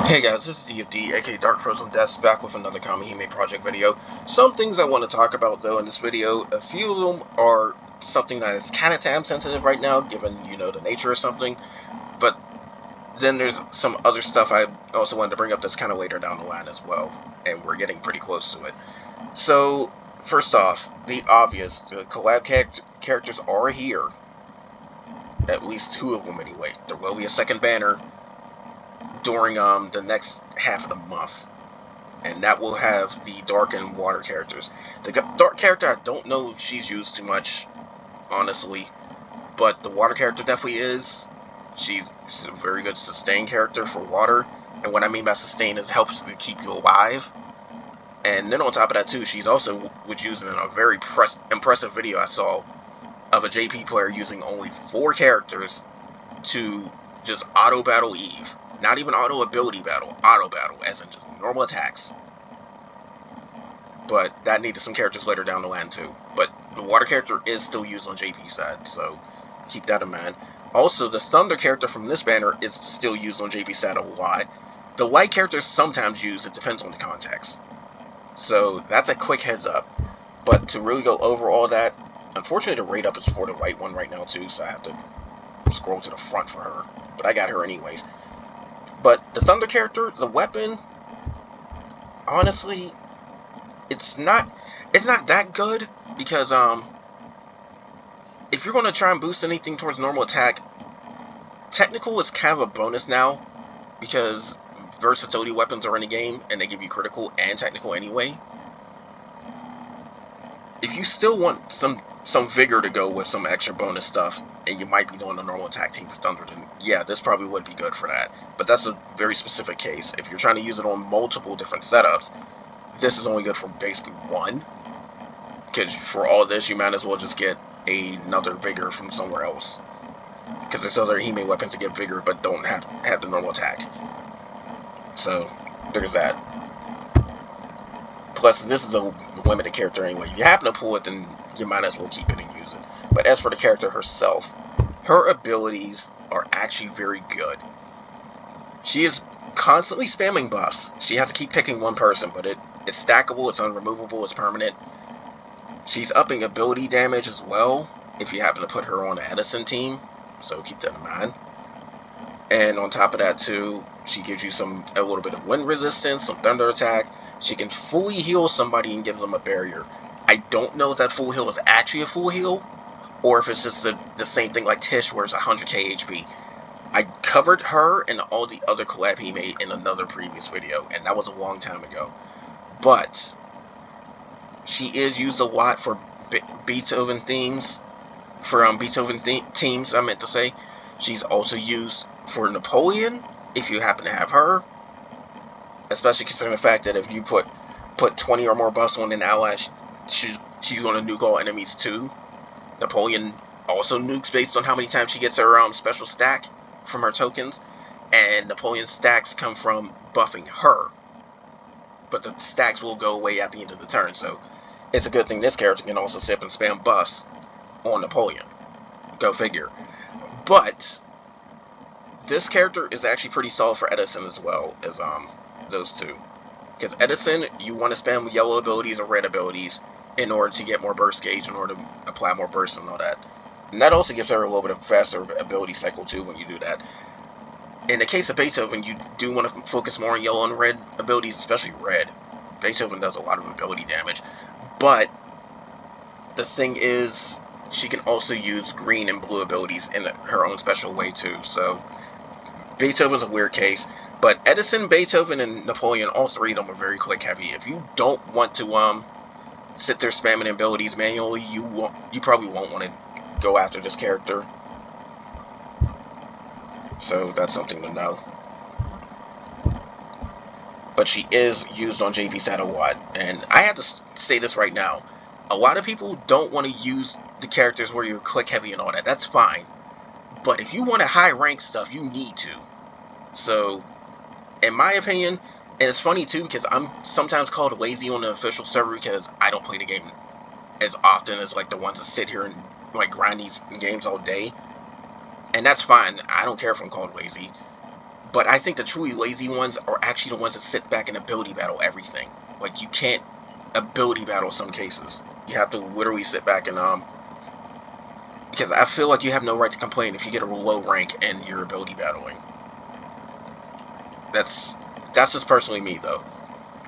Hey guys, this is DFD, aka Dark Frozen Deaths, back with another Kamihime Project video. Some things I want to talk about though in this video, a few of them are something that is kind of time sensitive right now, given, the nature of something, but then there's some other stuff I also wanted to bring up that's kind of later down the line as well, and we're getting pretty close to it. So, first off, the obvious, the collab characters are here, at least two of them anyway. There will be a second banner during the next half of the month, and that will have the dark and water characters. The dark character, I don't know if she's used too much, honestly, but the water character definitely is. She's a very good sustain character for water, and what I mean by sustain is helps to keep you alive. And then on top of that too, she's also was using in a very impressive video I saw of a JP player using only 4 characters to just auto battle Eve. Not even auto ability battle, auto battle, as in just normal attacks. But that needed some characters later down the line too. But the water character is still used on JP's side, so keep that in mind. Also, the thunder character from this banner is still used on JP's side a lot. The light character is sometimes used, it depends on the context. So that's a quick heads up. But to really go over all that, unfortunately the rate up is for the white one right now too, so I have to scroll to the front for her. But I got her anyways. But the thunder character, the weapon, honestly, it's not that good, because if you're going to try and boost anything towards normal attack, technical is kind of a bonus now, because versatility weapons are in the game and they give you critical and technical anyway. If you still want some vigor to go with some extra bonus stuff, and you might be doing a normal attack team for thunder, then yeah, this probably would be good for that. But that's a very specific case. If you're trying to use it on multiple different setups, this is only good for basically one, because for all this you might as well just get another vigor from somewhere else, because there's other Hime weapons that get vigor but don't have the normal attack. So there's that. Plus, this is a limited character anyway. If you happen to pull it, then you might as well keep it and use it. But as for the character herself, her abilities are actually very good. She is constantly spamming buffs. She has to keep picking one person, but it's stackable, it's unremovable, it's permanent. She's upping ability damage as well, if you happen to put her on the Edison team, so keep that in mind. And on top of that too, she gives you a little bit of wind resistance, some thunder attack. She can fully heal somebody and give them a barrier. I don't know if that full heal is actually a full heal, or if it's just the same thing like Tish, where it's 100k HP. I covered her and all the other collab he made in another previous video, and that was a long time ago. But she is used a lot for Beethoven themes, for Beethoven teams, I meant to say. She's also used for Napoleon, if you happen to have her. Especially considering the fact that if you put 20 or more buffs on an ally, she's going to nuke all enemies too. Napoleon also nukes based on how many times she gets her special stack from her tokens, and Napoleon's stacks come from buffing her. But the stacks will go away at the end of the turn, so it's a good thing this character can also sip and spam buffs on Napoleon. Go figure. But this character is actually pretty solid for Edison as well as those two. Because Edison, you want to spam yellow abilities or red abilities in order to get more burst gauge, in order to apply more burst and all that. And that also gives her a little bit of faster ability cycle too when you do that. In the case of Beethoven, you do want to focus more on yellow and red abilities, especially red. Beethoven does a lot of ability damage. But the thing is, she can also use green and blue abilities in her own special way too. So Beethoven's a weird case. But Edison, Beethoven, and Napoleon, all three of them are very click heavy. If you don't want to sit there spamming abilities manually, you probably won't want to go after this character. So that's something to know. But she is used on JP's side a lot. And I have to say this right now. A lot of people don't want to use the characters where you're click heavy and all that. That's fine. But if you want to high rank stuff, you need to. So, in my opinion, and it's funny too, because I'm sometimes called lazy on the official server because I don't play the game as often as like the ones that sit here and like grind these games all day. And that's fine. I don't care if I'm called lazy. But I think the truly lazy ones are actually the ones that sit back and ability battle everything. Like, you can't ability battle some cases. You have to literally sit back and because I feel like you have no right to complain if you get a low rank and you're ability battling. That's just personally me, though.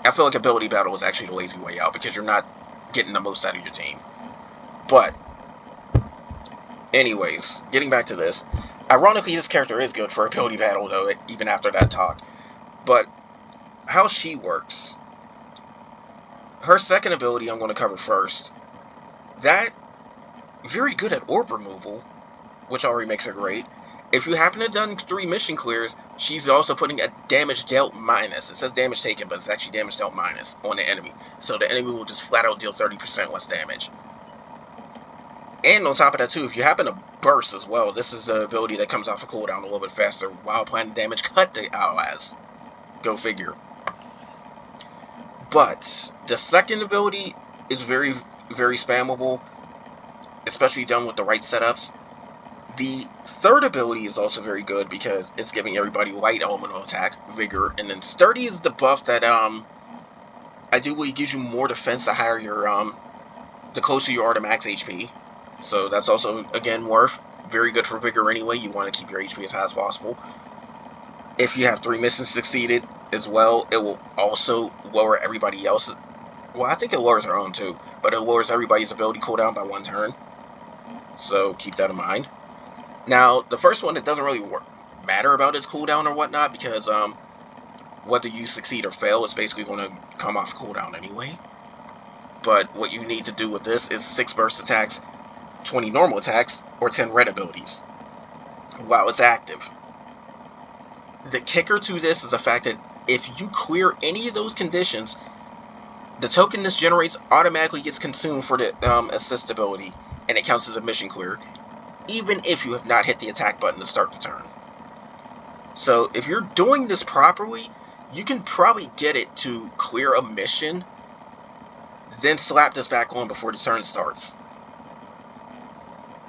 I feel like ability battle is actually the lazy way out because you're not getting the most out of your team. But anyways, getting back to this. Ironically, this character is good for ability battle, though, even after that talk. But how she works. Her second ability I'm going to cover first. That, very good at orb removal, which already makes her great. If you happen to have done 3 mission clears, she's also putting a damage dealt minus. It says damage taken, but it's actually damage dealt minus on the enemy. So the enemy will just flat out deal 30% less damage. And on top of that too, if you happen to burst as well, this is an ability that comes off a cooldown a little bit faster while applying damage cut the allies. Go figure. But the second ability is very, very spammable, especially done with the right setups. The third ability is also very good because it's giving everybody light elemental attack, vigor, and then sturdy is the buff that I do believe gives you more defense the higher your the closer you are to max HP. So that's also, again, worth. Very good for vigor anyway. You want to keep your HP as high as possible. If you have 3 missions succeeded as well, it will also lower everybody else's. Well, I think it lowers her own too, but it lowers everybody's ability cooldown by 1 turn. So keep that in mind. Now, the first one, it doesn't really matter about its cooldown or whatnot because whether you succeed or fail, it's basically going to come off cooldown anyway. But what you need to do with this is 6 burst attacks, 20 normal attacks, or 10 red abilities while it's active. The kicker to this is the fact that if you clear any of those conditions, the token this generates automatically gets consumed for the assist ability, and it counts as a mission clear, even if you have not hit the attack button to start the turn. So if you're doing this properly, you can probably get it to clear a mission, then slap this back on before the turn starts.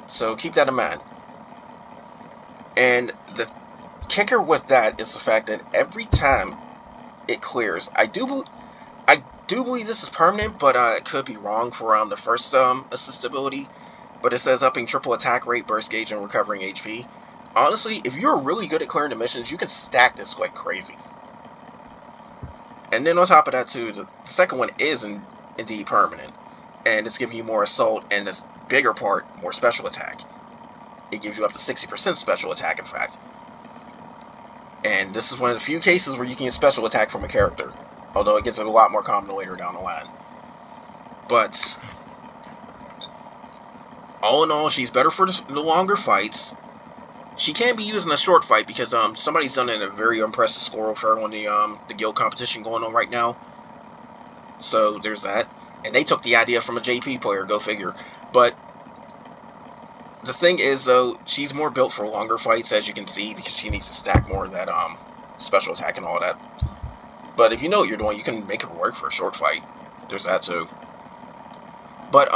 So keep that in mind. And the kicker with that is the fact that every time it clears, I do believe this is permanent, but it could be wrong for the first assist ability. But it says upping triple attack rate, burst gauge, and recovering HP. Honestly, if you're really good at clearing the missions, you can stack this like crazy. And then on top of that too, the second one is indeed permanent, and it's giving you more assault, and this bigger part, more special attack. It gives you up to 60% special attack, in fact. And this is one of the few cases where you can get special attack from a character, although it gets a lot more common later down the line. But all in all, she's better for the longer fights. She can be used in a short fight because somebody's done a very impressive score of her on the guild competition going on right now. So there's that. And they took the idea from a JP player, go figure. But the thing is, though, she's more built for longer fights, as you can see, because she needs to stack more of that special attack and all that. But if you know what you're doing, you can make her work for a short fight. There's that too. But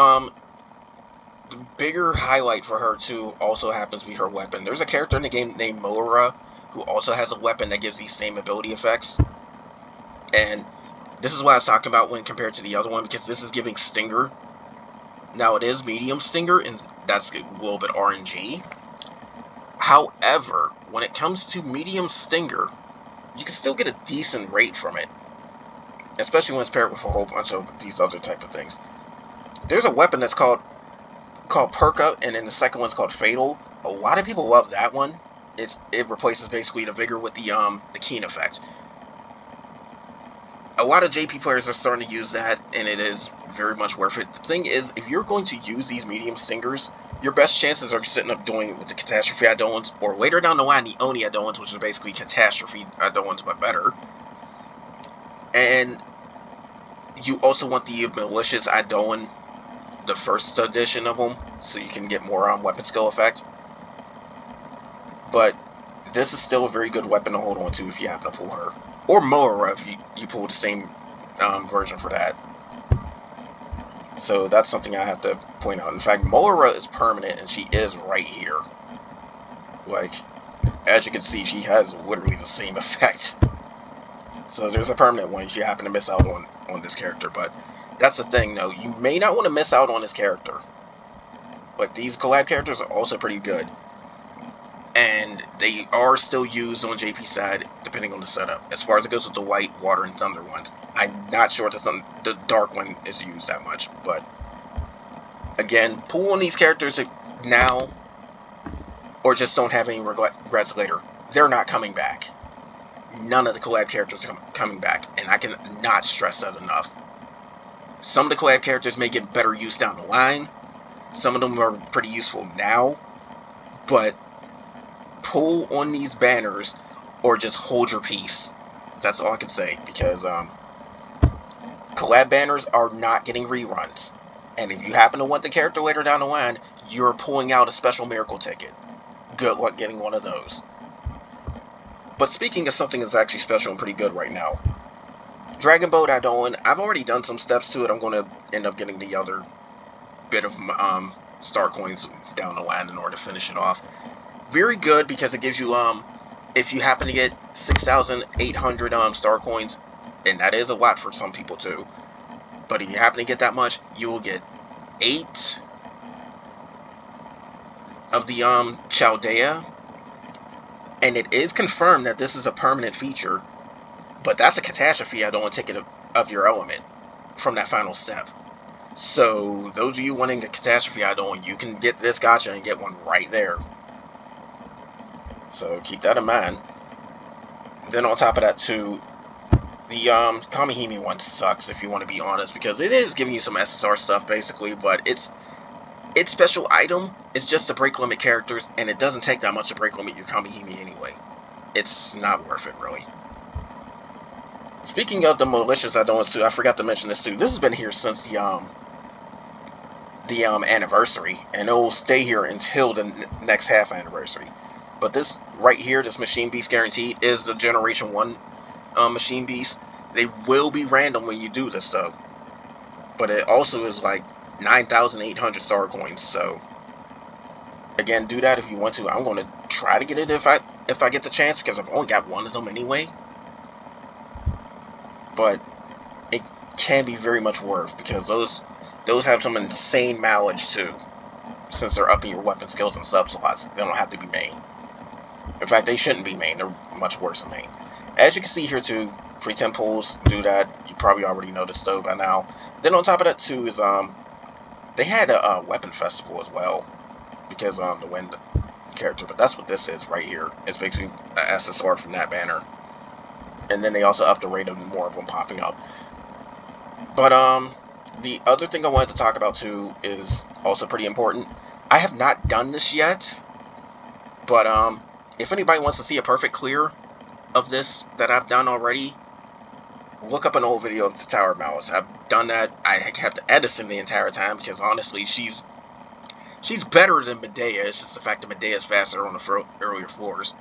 the bigger highlight for her too also happens to be her weapon. There's a character in the game named Moira who also has a weapon that gives these same ability effects. And this is what I was talking about when compared to the other one, because this is giving Stinger. Now it is medium Stinger, and that's a little bit RNG. However, when it comes to medium Stinger, you can still get a decent rate from it, especially when it's paired with a whole bunch of these other type of things. There's a weapon that's called Perk Up, and then the second one's called Fatal. A lot of people love that one. It replaces basically the vigor with the keen effect. A lot of JP players are starting to use that, and it is very much worth it. The thing is, if you're going to use these medium Stingers, your best chances are sitting up doing it with the Catastrophe Idolans, or later down the line, the Oni Idolans, which is basically Catastrophe Idolans, but better. And you also want the Malicious Idolan, the first edition of them, so you can get more weapon skill effect. But this is still a very good weapon to hold on to if you happen to pull her. Or Moira if you pull the same version for that. So that's something I have to point out. In fact, Moira is permanent, and she is right here. Like, as you can see, she has literally the same effect. So there's a permanent one if you happen to miss out on this character. But that's the thing, though. You may not want to miss out on this character. But these collab characters are also pretty good. And they are still used on JP's side, depending on the setup. As far as it goes with the white, water, and thunder ones, I'm not sure if the dark one is used that much. But again, pull on these characters now, or just don't have any regrets later. They're not coming back. None of the collab characters are coming back, and I can not stress that enough. Some of the collab characters may get better use down the line. Some of them are pretty useful now, but pull on these banners or just hold your peace. That's all I can say, because collab banners are not getting reruns, and if you happen to want the character later down the line, you're pulling out a special miracle ticket. Good luck getting one of those. But speaking of something that's actually special and pretty good right now, Dragon Boat add-on, I've already done some steps to it. I'm going to end up getting the other bit of star coins down the line in order to finish it off. Very good, because it gives you if you happen to get 6,800 star coins, and that is a lot for some people too, but if you happen to get that much, you will get 8 of the Chaldea, and it is confirmed that this is a permanent feature, but that's a catastrophe add-on ticket of your element from that final step. So those of you wanting a catastrophe add-on, you can get this gacha and get one right there. So keep that in mind. Then on top of that too, the Kamihime one sucks, if you want to be honest, because it is giving you some SSR stuff basically, but its special item is just to break limit characters, and it doesn't take that much to break limit your Kamihime anyway. It's not worth it, really. Speaking of the malicious add-ons too, I forgot to mention this too. This has been here since the anniversary, and it will stay here until the next half anniversary. But this right here, this Machine Beast Guaranteed, is the Generation 1 Machine Beast. They will be random when you do this though, but it also is like 9,800 star coins. So again, do that if you want to. I'm going to try to get it if I get the chance, because I've only got one of them anyway. But it can be very much worth, because those have some insane mileage too, since they're upping your weapon skills and sub slots. They don't have to be main. In fact, they shouldn't be main. They're much worse than main. As you can see here too, free 10 pulls, do that. You probably already noticed though by now. Then on top of that too is they had a weapon festival as well, because the wind character. But that's what this is right here. It's basically an SSR from that banner. And then they also upped the rate of more of them popping up. But the other thing I wanted to talk about too is also pretty important. I have not done this yet, but if anybody wants to see a perfect clear of this that I've done already, look up an old video of the Tower Mouse. I've done that. I have to Edison the entire time, because honestly, she's better than Medea. It's just the fact that Medea is faster on the earlier floors.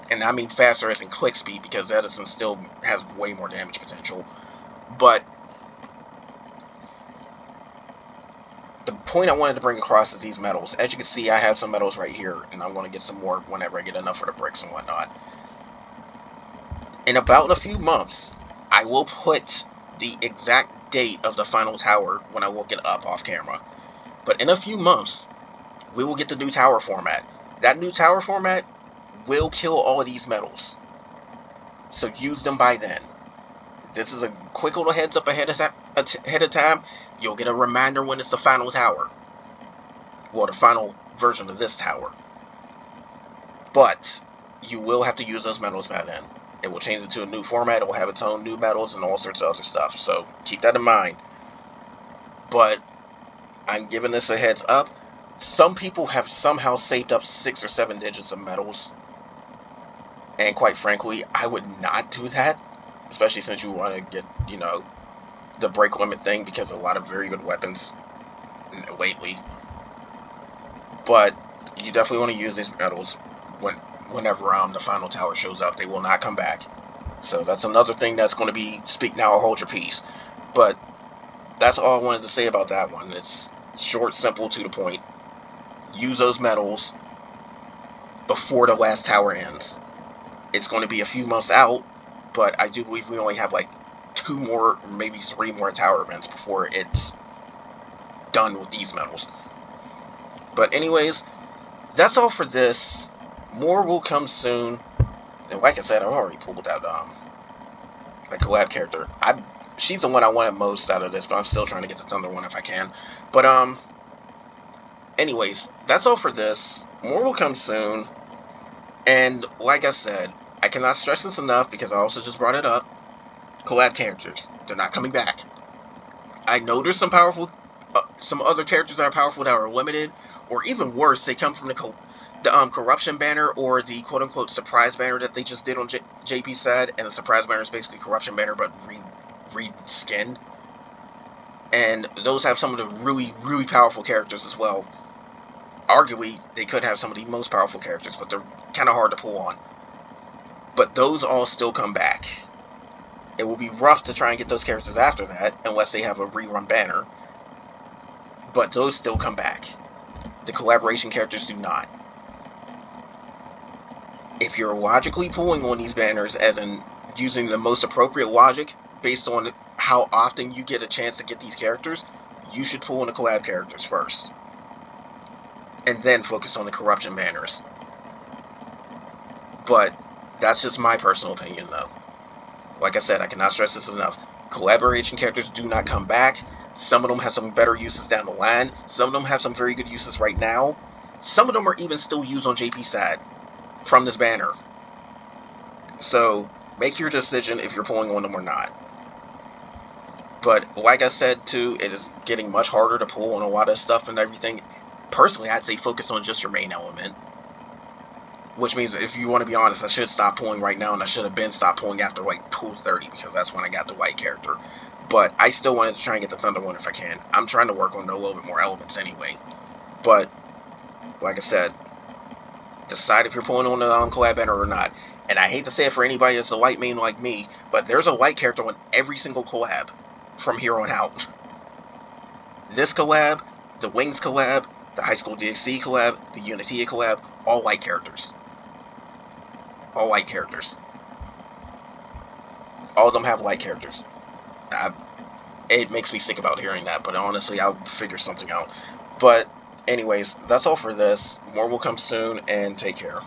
And I mean faster as in click speed, because Edison still has way more damage potential. But the point I wanted to bring across is these medals. As you can see, I have some medals right here, and I'm going to get some more whenever I get enough for the bricks and whatnot. In about a few months, I will put the exact date of the final tower when I look it up off camera. But in a few months, we will get the new tower format. That new tower format will kill all of these medals, so use them by then. This is a quick little heads up ahead of time. You'll get a reminder when it's the final tower, well, the final version of this tower. But you will have to use those medals by then. It will change it to a new format. It will have its own new medals and all sorts of other stuff, so keep that in mind. But I'm giving this a heads up. Some people have somehow saved up 6 or 7 digits of medals, and quite frankly, I would not do that, especially since you want to get, the break limit thing, because a lot of very good weapons lately. But you definitely want to use these medals whenever the final tower shows up. They will not come back. So that's another thing that's going to be speak now or hold your peace. But that's all I wanted to say about that one. It's short, simple, to the point. Use those medals before the last tower ends. It's going to be a few months out, but I do believe we only have like 2 more, maybe 3 more tower events before it's done with these medals. But anyways, that's all for this. More will come soon. And like I said, I've already pulled out the collab character. She's the one I wanted most out of this, but I'm still trying to get the Thunder one if I can. But anyways, that's all for this. More will come soon. And like I said, I cannot stress this enough because I also just brought it up. Collab characters, they're not coming back. I know there's some other characters that are powerful that are limited, or even worse, they come from the corruption banner or the quote-unquote surprise banner that they just did on JP side, and the surprise banner is basically corruption banner but re-skinned. And those have some of the really, really powerful characters as well. Arguably, they could have some of the most powerful characters, but they're kind of hard to pull on. But those all still come back. It will be rough to try and get those characters after that, unless they have a rerun banner. But those still come back. The collaboration characters do not. If you're logically pulling on these banners, as in using the most appropriate logic based on how often you get a chance to get these characters, you should pull on the collab characters first. And then focus on the corruption banners. But that's just my personal opinion, though. Like I said, I cannot stress this enough. Collaboration characters do not come back. Some of them have some better uses down the line. Some of them have some very good uses right now. Some of them are even still used on JP side from this banner. So make your decision if you're pulling on them or not. But like I said too, it is getting much harder to pull on a lot of stuff and everything. Personally, I'd say focus on just your main element. Which means, if you want to be honest, I should stop pulling right now, and I should have been stopped pulling after like pool 30, because that's when I got the white character. But I still wanted to try and get the Thunder one if I can. I'm trying to work on a little bit more elements anyway. But like I said, decide if you're pulling on the collab banner or not. And I hate to say it for anybody that's a light main like me, but there's a light character on every single collab from here on out. This collab, the Wings collab, the High School DxC collab, the Unitia collab, all white characters. All white characters. All of them have white characters. It makes me sick about hearing that, but honestly, I'll figure something out. But anyways, that's all for this. More will come soon, and take care.